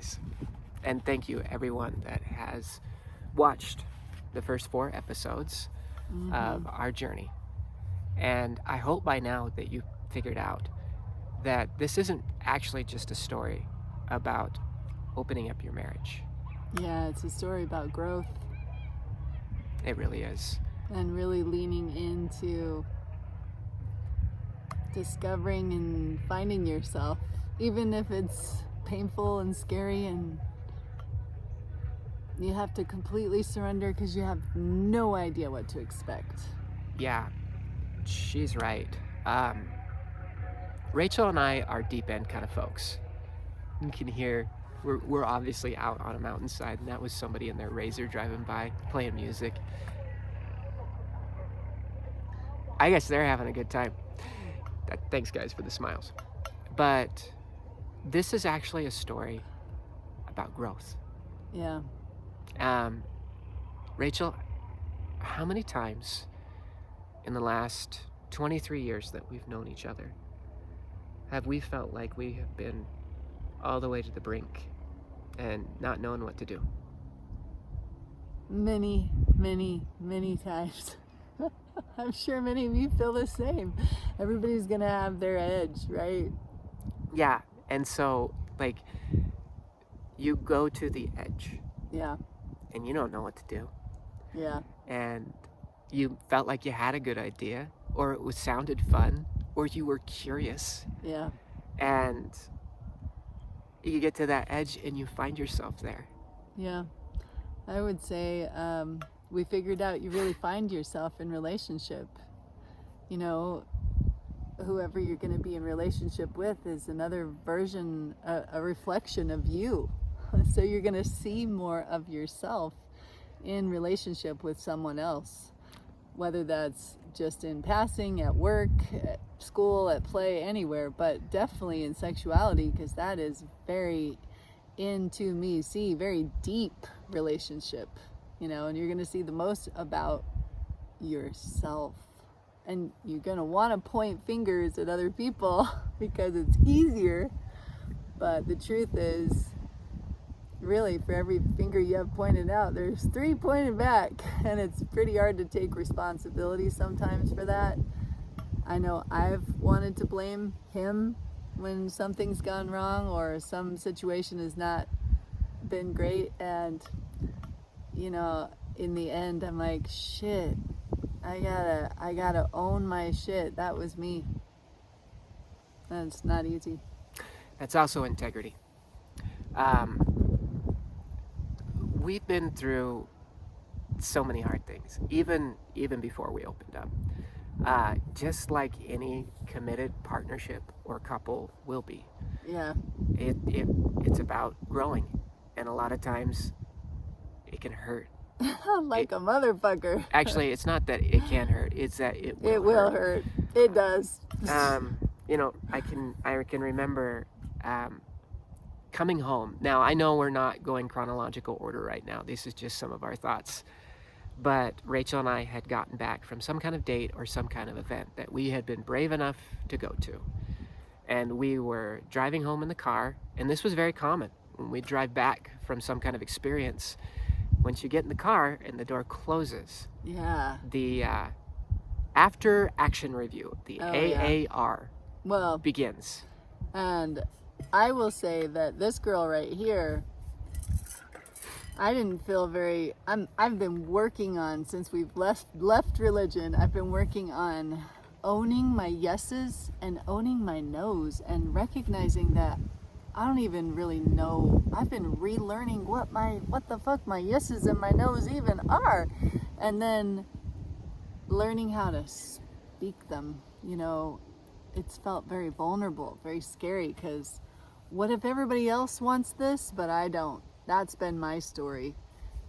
guys. And thank you, everyone that has watched the first 4 episodes of our journey. And I hope by now that you figured out that this isn't actually just a story about opening up your marriage. Yeah, it's a story about growth. It really is. And really leaning into discovering and finding yourself, even if it's painful and scary, and you have to completely surrender because you have no idea what to expect. Yeah, she's right. Rachel and I are deep end kind of folks. You can hear we're obviously out on a mountainside, and that was somebody in their Razor driving by playing music. I guess they're having a good time. Thanks, guys, for the smiles. But this is actually a story about growth. Yeah. Rachel, how many times in the last 23 years that we've known each other have we felt like we have been all the way to the brink and not knowing what to do? Many, many, many times. I'm sure many of you feel the same. Everybody's gonna have their edge, right? Yeah, and so, like, you go to the edge. Yeah. And you don't know what to do. Yeah. And you felt like you had a good idea, or it was sounded fun, or you were curious. Yeah. And you get to that edge and you find yourself there. Yeah. I would say we figured out you really find yourself in relationship. You know, whoever you're going to be in relationship with is another version, a reflection of you. So you're going to see more of yourself in relationship with someone else, whether that's just in passing, at work, at school, at play, anywhere, but definitely in sexuality, because that is very very deep relationship, you know, and you're going to see the most about yourself. And you're going to want to point fingers at other people because it's easier. But the truth is, really, for every finger you have pointed out, there's 3 pointed back. And it's pretty hard to take responsibility sometimes for that. I know I've wanted to blame him when something's gone wrong or some situation has not been great. And, you know, in the end, I'm like, shit. I gotta own my shit. That was me. That's not easy. That's also integrity. We've been through so many hard things, even before we opened up. Just like any committed partnership or couple will be. Yeah. It's about growing, and a lot of times it can hurt. Like a motherfucker. Actually, it's not that it can hurt, it's that it will hurt. It does. You know, I can remember coming home. Now, I know we're not going chronological order right now. This is just some of our thoughts. But Rachel and I had gotten back from some kind of date or some kind of event that we had been brave enough to go to. And we were driving home in the car, and this was very common. When we drive back from some kind of experience, once you get in the car and the door closes, yeah, the after action review, the AAR, begins. And I will say that this girl right here, I didn't feel very. I've been working on, since we've left religion, I've been working on owning my yeses and owning my nos, and recognizing that I don't even really know. I've been relearning what the fuck my yeses and my nos even are, and then learning how to speak them. You know, it's felt very vulnerable, very scary, because what if everybody else wants this but I don't? That's been my story.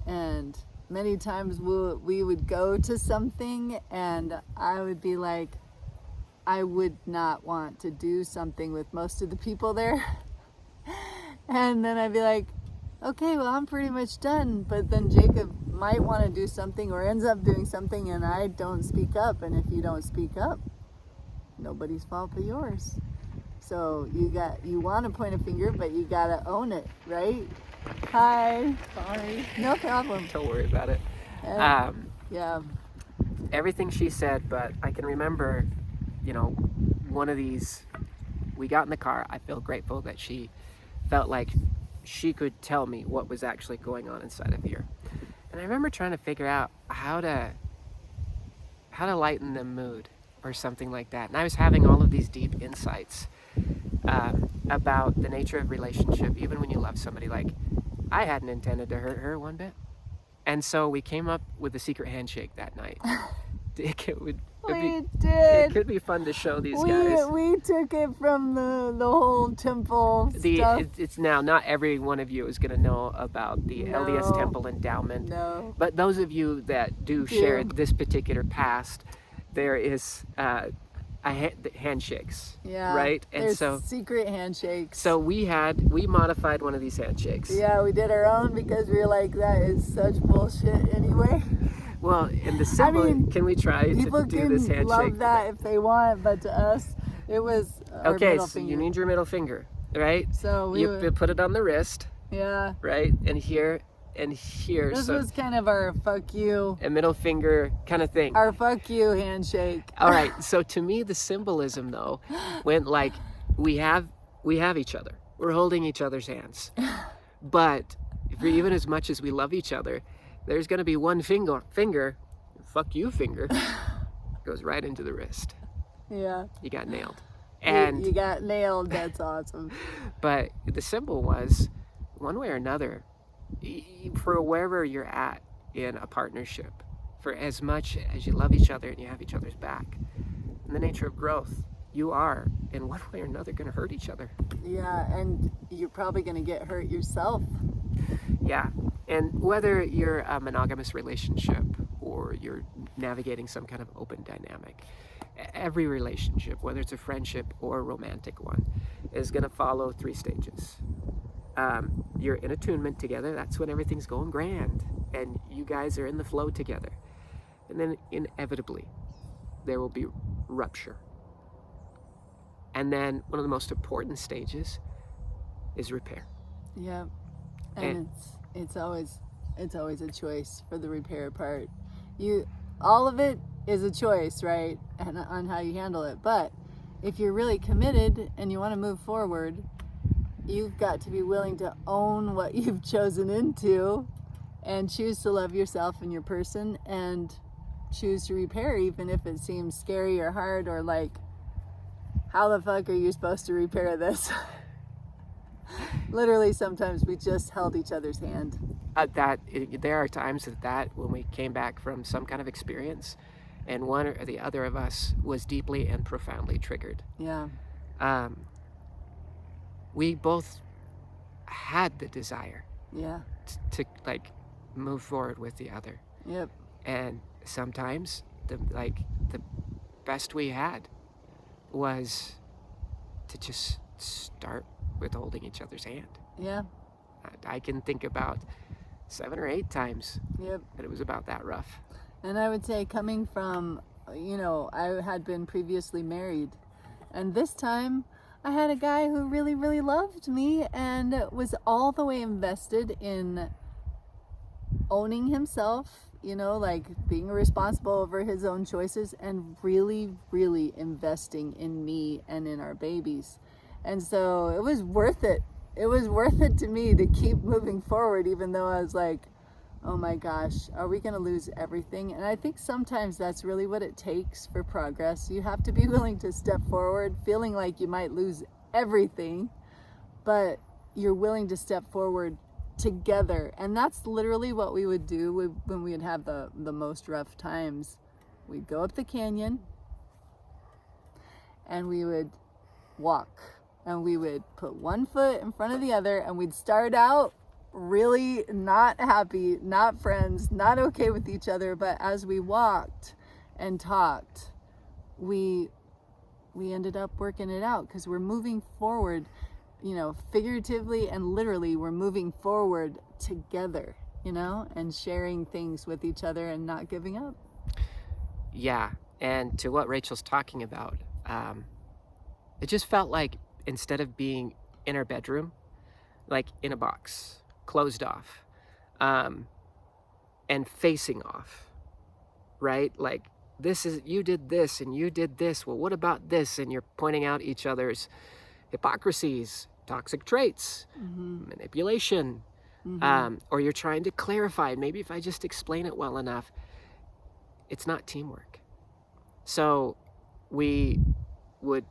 And many times we would go to something and I would be like, I would not want to do something with most of the people there. And then I'd be like, okay, well, I'm pretty much done. But then Jacob might want to do something or ends up doing something, and I don't speak up. And if you don't speak up, nobody's fault but yours. So you want to point a finger, but you gotta own it, right? Hi. Sorry. No problem. Don't worry about it. And, yeah. Everything she said, but I can remember, one of these, we got in the car. I feel grateful that she felt like she could tell me what was actually going on inside of here. And I remember trying to figure out how to lighten the mood or something like that. And I was having all of these deep insights about the nature of relationship, even when you love somebody. Like, I hadn't intended to hurt her one bit. And so we came up with a secret handshake that night. It could be fun to show these guys. We took it from the whole temple stuff. It's now, not every one of you is going to know about the LDS Temple endowment. No. But those of you that do share this particular past, there is handshakes, right? And there's so secret handshakes. So we modified one of these handshakes. Yeah, we did our own because we were like, that is such bullshit anyway. Well, in the symbol, can we try to do this handshake? People can love that if they want, but to us, it was our middle finger. You need your middle finger, right? So you put it on the wrist. Yeah. Right, and here. This was kind of our fuck you. A middle finger kind of thing. Our fuck you handshake. All right. So to me, the symbolism though went like we have each other. We're holding each other's hands. But even as much as we love each other, there's going to be one finger, fuck you finger, goes right into the wrist. Yeah. You got nailed. And you got nailed. That's awesome. But the symbol was, one way or another, for wherever you're at in a partnership, for as much as you love each other and you have each other's back, in the nature of growth, you are in one way or another going to hurt each other. Yeah, and you're probably going to get hurt yourself. Yeah, and whether you're a monogamous relationship or you're navigating some kind of open dynamic, every relationship, whether it's a friendship or a romantic one, is going to follow 3 stages. You're in attunement together. That's when everything's going grand and you guys are in the flow together. And then inevitably there will be rupture. And then one of the most important stages is repair. Yeah. And it's always a choice for the repair part. All of it is a choice, right? And on how you handle it. But if you're really committed and you want to move forward, you've got to be willing to own what you've chosen into and choose to love yourself and your person and choose to repair, even if it seems scary or hard or like, how the fuck are you supposed to repair this? Literally, sometimes we just held each other's hand. There are times that when we came back from some kind of experience and one or the other of us was deeply and profoundly triggered. Yeah. We both had the desire to like move forward with the other. Yep. And sometimes the best we had was to just start with holding each other's hand. Yeah. I can think about 7 or 8 times. Yep. That it was about that rough. And I would say, coming from, I had been previously married, and this time I had a guy who really, really loved me and was all the way invested in owning himself, like being responsible over his own choices and really, really investing in me and in our babies. And so it was worth it. It was worth it to me to keep moving forward, even though I was like, oh my gosh, are we going to lose everything? And I think sometimes that's really what it takes for progress. You have to be willing to step forward, feeling like you might lose everything, but you're willing to step forward together. And that's literally what we would do when we would have the most rough times. We'd go up the canyon and we would walk, and we would put one foot in front of the other, and we'd start out really not happy, not friends, not okay with each other. But as we walked and talked, we ended up working it out, because we're moving forward, figuratively and literally. We're moving forward together, and sharing things with each other and not giving up. Yeah. And to what Rachel's talking about, it just felt like instead of being in our bedroom, like in a box, closed off, and facing off, right? Like, this is, you did this and you did this. Well, what about this? And you're pointing out each other's hypocrisies, toxic traits, manipulation, or you're trying to clarify. Maybe if I just explain it well enough, it's not teamwork. So we would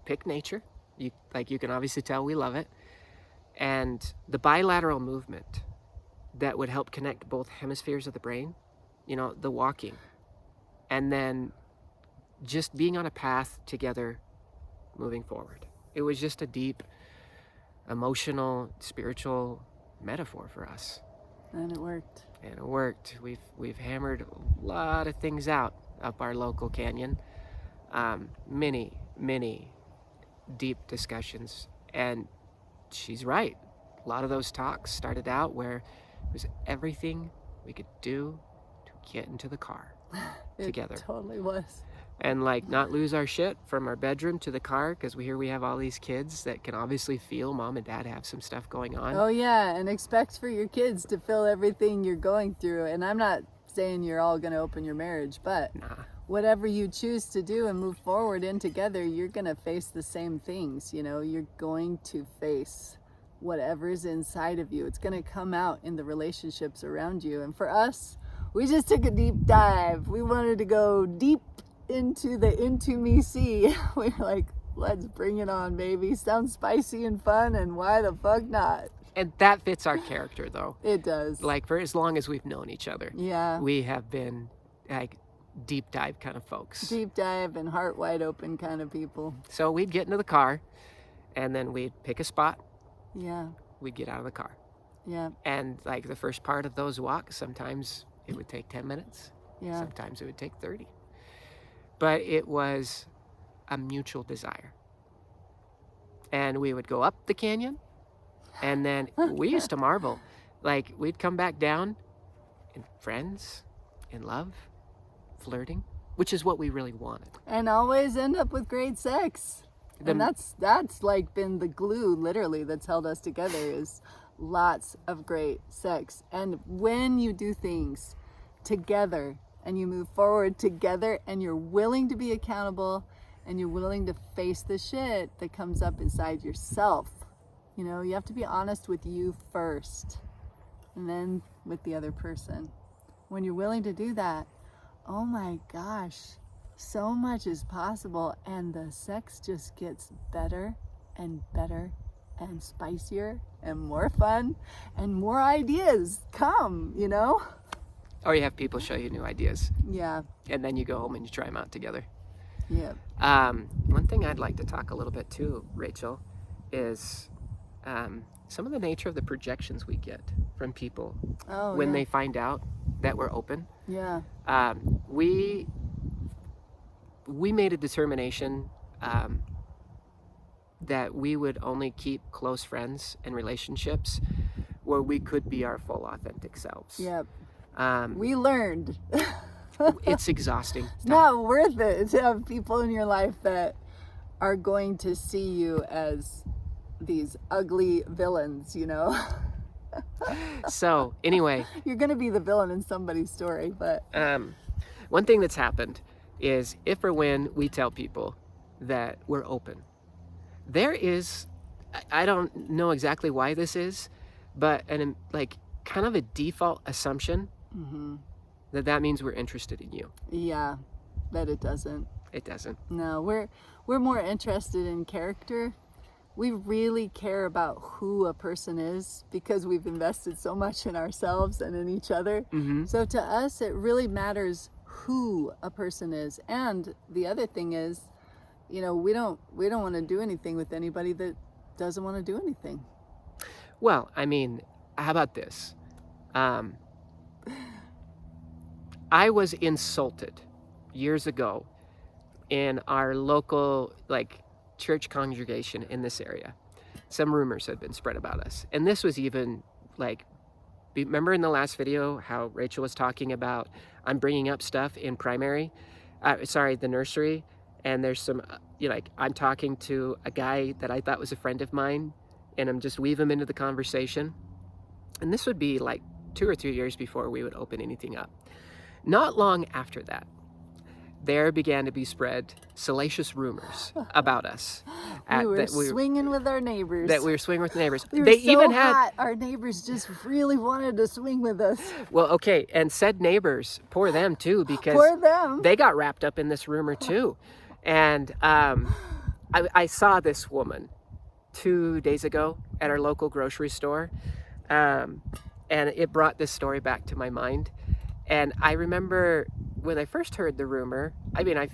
pick nature. You can obviously tell we love it. And the bilateral movement that would help connect both hemispheres of the brain, the walking, and then just being on a path together, moving forward. It was just a deep, emotional, spiritual metaphor for us. And it worked. And it worked. We've hammered a lot of things out up our local canyon. Many, many deep discussions. And she's right. A lot of those talks started out where it was everything we could do to get into the car together. It totally was. And not lose our shit from our bedroom to the car, because we have all these kids that can obviously feel mom and dad have some stuff going on. Oh yeah, and expect for your kids to feel everything you're going through. And I'm not saying you're all going to open your marriage, but whatever you choose to do and move forward in together, you're going to face the same things. You're going to face whatever's inside of you. It's going to come out in the relationships around you. And for us, we just took a deep dive. We wanted to go deep into the Into Me Sea. We're like, let's bring it on, baby. Sounds spicy and fun, and why the fuck not? And that fits our character, though. It does. For as long as we've known each other. Yeah. We have been deep dive kind of folks. Deep dive and heart wide open kind of people. So we'd get into the car, and then we'd pick a spot. Yeah. We'd get out of the car. Yeah. And the first part of those walks, sometimes it would take 10 minutes. Yeah. Sometimes it would take 30. But it was a mutual desire. And we would go up the canyon, and then we used to marvel. We'd come back down in friends, in love, flirting, which is what we really wanted. And always end up with great sex. And that's been the glue, literally, that's held us together, is lots of great sex. And when you do things together, and you move forward together, and you're willing to be accountable, and you're willing to face the shit that comes up inside yourself. You have to be honest with you first, and then with the other person. When you're willing to do that, oh my gosh, so much is possible, and the sex just gets better and better and spicier and more fun, and more ideas come, Or you have people show you new ideas. Yeah. And then you go home and you try them out together. Yeah. One thing I'd like to talk a little bit too, Rachel, is some of the nature of the projections we get from people when they find out that we're open. Yeah. We made a determination that we would only keep close friends and relationships where we could be our full authentic selves. Yep. We learned. It's exhausting. It's not worth it to have people in your life that are going to see you as these ugly villains, So anyway, you're going to be the villain in somebody's story, but one thing that's happened is if or when we tell people that we're open, there is, I don't know exactly why this is, but kind of a default assumption that means we're interested in you. Yeah, but it doesn't. It doesn't. No, we're more interested in character. We really care about who a person is because we've invested so much in ourselves and in each other. So to us, it really matters who a person is. And the other thing is, we don't want to do anything with anybody that doesn't want to do anything. Well, how about this? I was insulted years ago in our local church congregation in this area. Some rumors had been spread about us, and this was even remember in the last video how Rachel was talking about I'm bringing up stuff in the nursery, and there's some, like I'm talking to a guy that I thought was a friend of mine, and I'm just weave him into the conversation. And this would be like 2 or 3 years before we would open anything up. Not long after that, there began to be spread salacious rumors about us. We were swinging with our neighbors. That we were swinging with neighbors. We were They so even hot, our neighbors just really wanted to swing with us. Well, okay, and said neighbors, poor them too, because Poor them. they got wrapped up in this rumor too. And I saw this woman 2 days ago at our local grocery store, and it brought this story back to my mind. And I remember when I first heard the rumor, I mean, I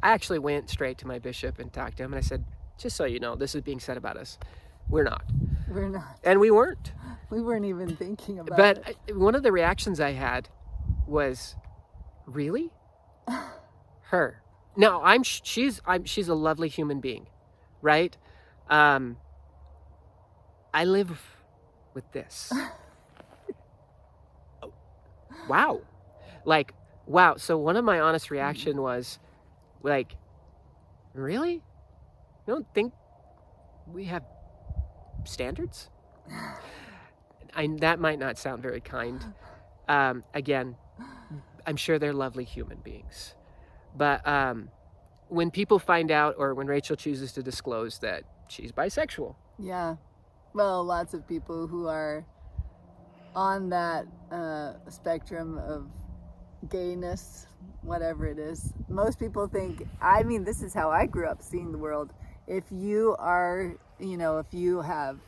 actually went straight to my bishop and talked to him, and I said, just so you know, this is being said about us. We're not. We're not. And we weren't. We weren't even thinking about it. But one of the reactions I had was, really? Her. Now, she's a lovely human being, right? I live with this. Wow. Like, wow. So one of my honest reaction was like, really? You don't think we have standards? That might not sound very kind. Again, I'm sure they're lovely human beings. But when people find out, or when Rachel chooses to disclose that she's bisexual. Yeah. Well, lots of people who are on that spectrum of gayness, whatever it is. Most people think, I mean, this is how I grew up seeing the world. If you are, if you have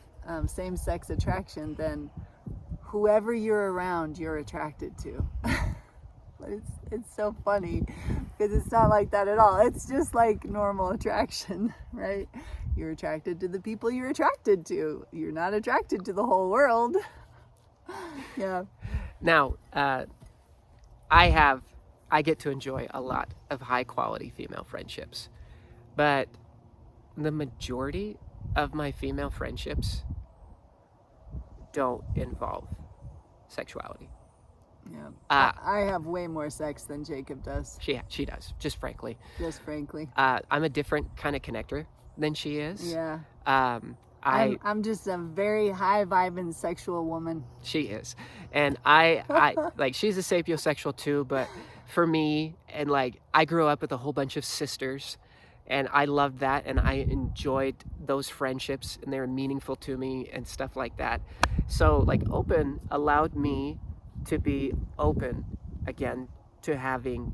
same-sex attraction, then whoever you're around, you're attracted to. It's so funny because it's not like that at all. It's just like normal attraction, right? You're attracted to the people you're attracted to. You're not attracted to the whole world. Yeah. Now, I get to enjoy a lot of high quality female friendships, but the majority of my female friendships don't involve sexuality. Yeah. I have way more sex than Jacob does. She does, just frankly. Just frankly. I'm a different kind of connector than she is. Yeah. I'm just a very high vibing sexual woman. She is. And I like, she's a sapiosexual too, but for me, and like, I grew up with a whole bunch of sisters, and I loved that, and I enjoyed those friendships, and they were meaningful to me and stuff like that. So like, open allowed me to be open again to having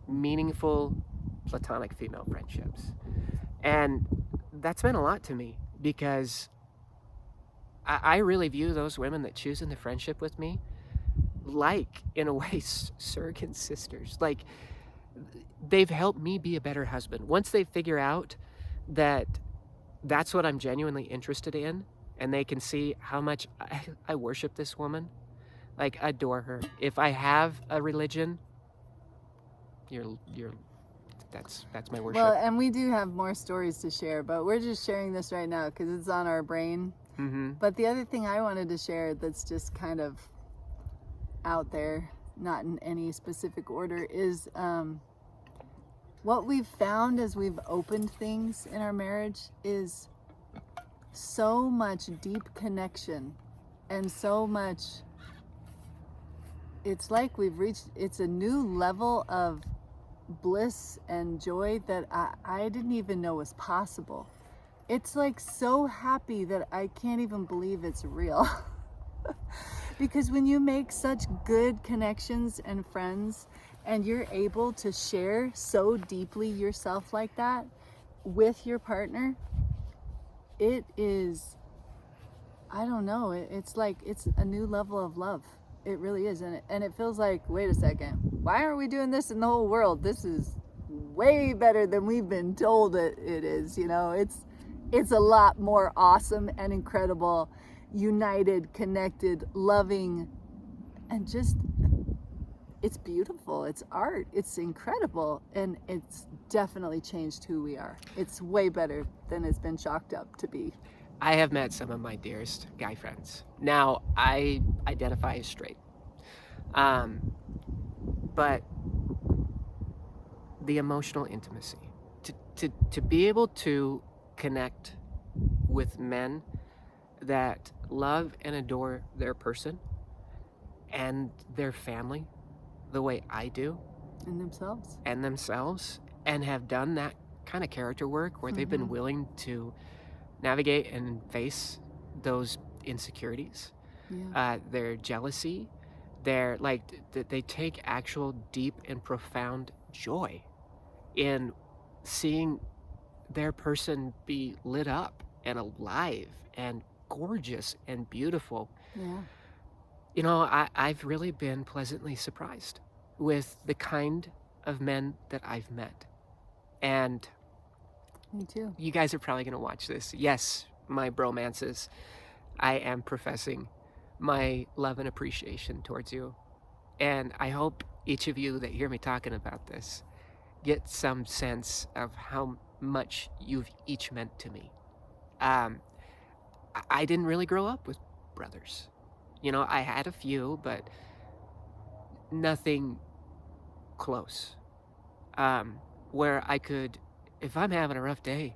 meaningful platonic female friendships. And that's meant a lot to me, because I really view those women that choose into friendship with me like, in a way, surrogate sisters. Like, they've helped me be a better husband. Once they figure out that that's what I'm genuinely interested in, and they can see how much I worship this woman, like, adore her. If I have a religion, that's my worship. Well, and we do have more stories to share, but we're just sharing this right now because it's on our brain. Mm-hmm. But the other thing I wanted to share that's just kind of out there, not in any specific order, is what we've found as we've opened things in our marriage is so much deep connection and so much, it's like it's a new level of bliss and joy that I didn't even know was possible. It's like so happy that I can't even believe it's real. Because when you make such good connections and friends, and you're able to share so deeply yourself like that with your partner, it is, I don't know, it's like, it's a new level of love. It really is. And it feels like, wait a second, why aren't we doing this in the whole world? This is way better than we've been told it is. You know, it's a lot more awesome and incredible, united, connected, loving, and just, it's beautiful. It's art. It's incredible. And it's definitely changed who we are. It's way better than it's been chalked up to be. I have met some of my dearest guy friends. Now, I identify as straight. But the emotional intimacy, to be able to connect with men that love and adore their person and their family the way I do, And themselves. and have done that kind of character work where they've been Mhm. willing to navigate and face those insecurities, Yeah. their jealousy, their they take actual deep and profound joy in seeing their person be lit up and alive and gorgeous and beautiful. Yeah. You know, I've really been pleasantly surprised with the kind of men that I've met. And Me too. you guys are probably going to watch this. Yes, my bromances. I am professing my love and appreciation towards you. And I hope each of you that hear me talking about this get some sense of how much you've each meant to me. I didn't really grow up with brothers. You know, I had a few, but nothing close. Where I could, if I'm having a rough day,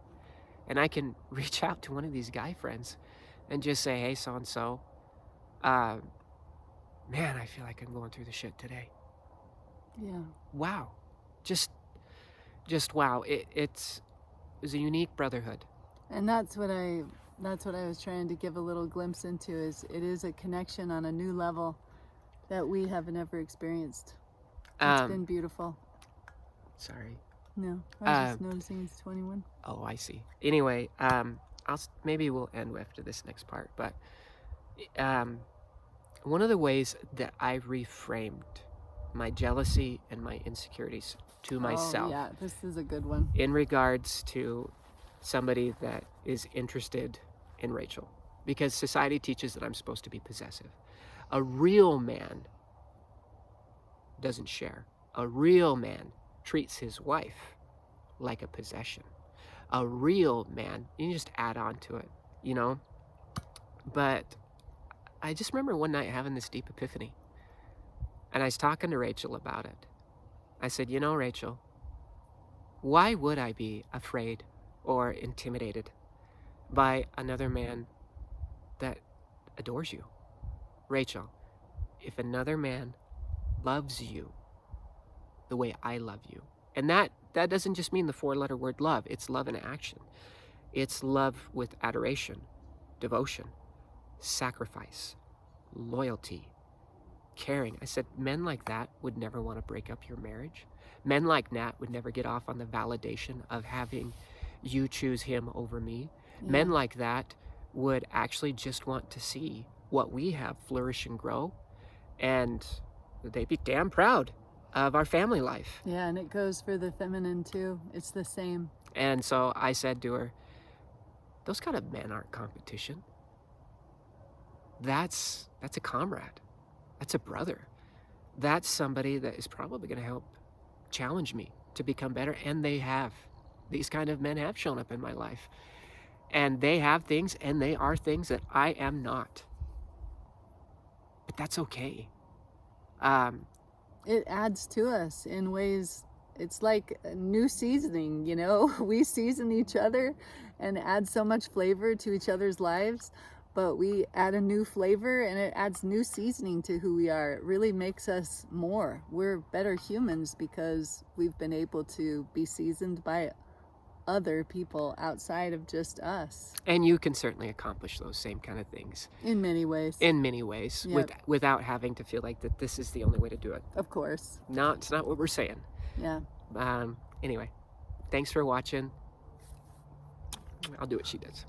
and I can reach out to one of these guy friends and just say, hey, so and so, man, I feel like I'm going through the shit today. Yeah. Wow. Just wow. It was a unique brotherhood. And that's what I was trying to give a little glimpse into, is it is a connection on a new level that we have never experienced. It's been beautiful. Sorry. No, I was just noticing it's 21. Oh, I see. Anyway, maybe we'll end after this next part, but one of the ways that I reframed my jealousy and my insecurities to myself. Oh, yeah, this is a good one. In regards to somebody that is interested in Rachel, because society teaches that I'm supposed to be possessive. A real man doesn't share. A real man treats his wife like a possession. A real man, you can just add on to it, you know? But I just remember one night having this deep epiphany. And I was talking to Rachel about it. I said, you know, Rachel, why would I be afraid or intimidated by another man that adores you? Rachel, if another man loves you the way I love you, and that doesn't just mean the four-letter word love, it's love in action. It's love with adoration, devotion, sacrifice, loyalty, caring. I said, men like that would never want to break up your marriage. Men like Nat would never get off on the validation of having you choose him over me. Yeah. Men like that would actually just want to see what we have flourish and grow, and they'd be damn proud of our family life. Yeah, and it goes for the feminine too. It's the same. And so I said to her, those kind of men aren't competition. That's a comrade. That's a brother. That's somebody that is probably going to help challenge me to become better. And they have. These kind of men have shown up in my life. And they have things, and they are things that I am not. But that's okay. It adds to us in ways. It's like a new seasoning, you know? We season each other and add so much flavor to each other's lives, but we add a new flavor and it adds new seasoning to who we are. It really makes us more. We're better humans because we've been able to be seasoned by other people outside of just us. And you can certainly accomplish those same kind of things. In many ways. Yep. Without having to feel like that this is the only way to do it. Of course. No, it's not what we're saying. Yeah. Anyway, thanks for watching. I'll do what she does.